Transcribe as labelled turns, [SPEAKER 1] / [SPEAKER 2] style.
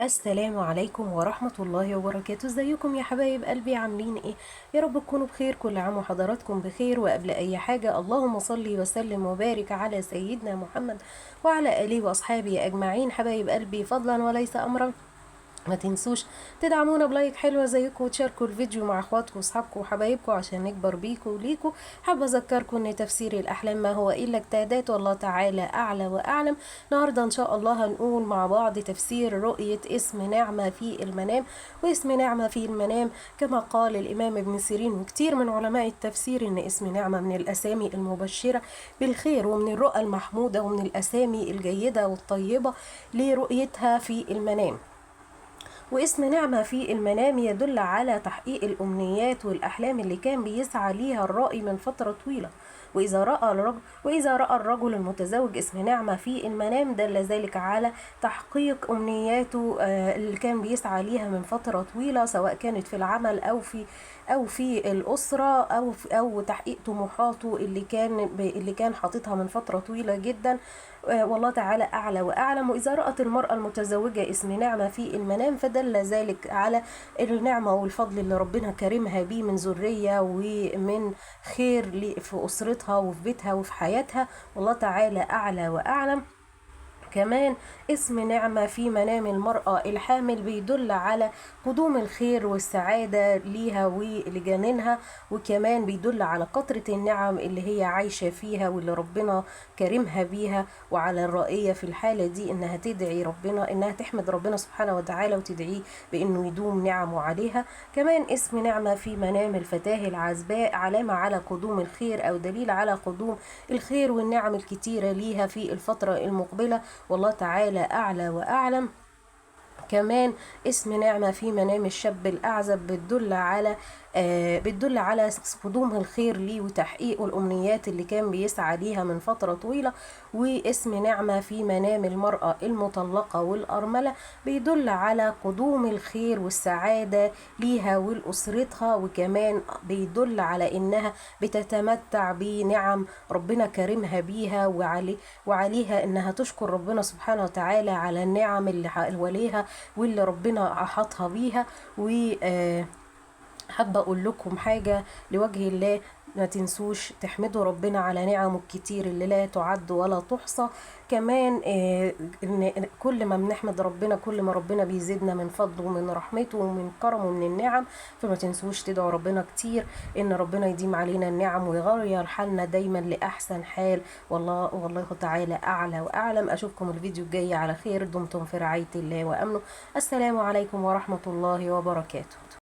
[SPEAKER 1] السلام عليكم ورحمة الله وبركاته. ازيكم يا حبايب قلبي؟ عاملين ايه؟ يا رب تكونوا بخير. كل عام وحضراتكم بخير. وقبل اي حاجة اللهم صل وسلم وبارك على سيدنا محمد وعلى اله واصحابه اجمعين. حبايب قلبي، فضلا وليس امرا، ما تنسوش تدعمونا بلايك حلوة زيكم، وتشاركوا الفيديو مع اخواتكم واصحابكم وحبايبكم عشان نكبر بيكم وليكم. حابة اذكركم ان تفسير الاحلام ما هو الا اجتهادات، والله تعالى اعلى واعلم. النهارده ان شاء الله هنقول مع بعض تفسير رؤية اسم نعمة في المنام. واسم نعمة في المنام كما قال الامام ابن سيرين وكتير من علماء التفسير ان اسم نعمة من الاسامي المبشرة بالخير، ومن الرؤى المحمودة، ومن الاسامي الجيدة والطيبة لرؤيتها في المنام. واسم نعمة في المنام يدل على تحقيق الأمنيات والأحلام اللي كان بيسعى ليها الرائي من فترة طويلة. وإذا رأى الرجل المتزوج اسم نعمة في المنام دل ذلك على تحقيق أمنياته اللي كان بيسعى ليها من فترة طويلة، سواء كانت في العمل أو في الأسرة أو تحقيق طموحاته اللي كان حاططها من فترة طويلة جدا. والله تعالى أعلى وأعلم. وإذا رأت المرأة المتزوجة اسم نعمة في المنام فدل ذلك على النعمة والفضل اللي ربنا كرمها بيه من ذرية ومن خير في أسرتها وفي بيتها وفي حياتها. والله تعالى أعلى وأعلم. كمان اسم نعمة في منام المرأة الحامل بيدل على قدوم الخير والسعادة ليها ولجنينها، وكمان بيدل على كثرة النعم اللي هي عايشة فيها واللي ربنا كرمها بيها. وعلى الرائية في الحالة دي انها تدعي ربنا، انها تحمد ربنا سبحانه وتعالى وتدعيه بانه يدوم نعمه عليها. كمان اسم نعمة في منام الفتاة العزباء علامة على قدوم الخير او دليل على قدوم الخير والنعم الكتيرة ليها في الفترة المقبلة. والله تعالى أعلى وأعلم. كمان اسم نعمة في منام الشاب الأعزب بتدل على قدوم الخير ليه وتحقيق الأمنيات اللي كان بيسعى ليها من فترة طويلة. واسم نعمة في منام المرأة المطلقة والأرملة بيدل على قدوم الخير والسعادة ليها ولأسرتها، وكمان بيدل على إنها بتتمتع بنعم ربنا كرمها بيها وعليها إنها تشكر ربنا سبحانه وتعالى على النعم اللي حواليها واللي ربنا أحاطها بيها. حابة أقول لكم حاجة لوجه الله، ما تنسوش تحمدوا ربنا على نعمه الكتير اللي لا تعد ولا تحصى. كمان إن كل ما بنحمد ربنا كل ما ربنا بيزيدنا من فضله ومن رحمته ومن كرمه ومن النعم. فما تنسوش تدعوا ربنا كتير إن ربنا يديم علينا النعم ويغير حالنا دايما لأحسن حال. والله تعالى أعلى وأعلم. أشوفكم الفيديو الجاي على خير. دمتم في رعاية الله وأمنه. السلام عليكم ورحمة الله وبركاته.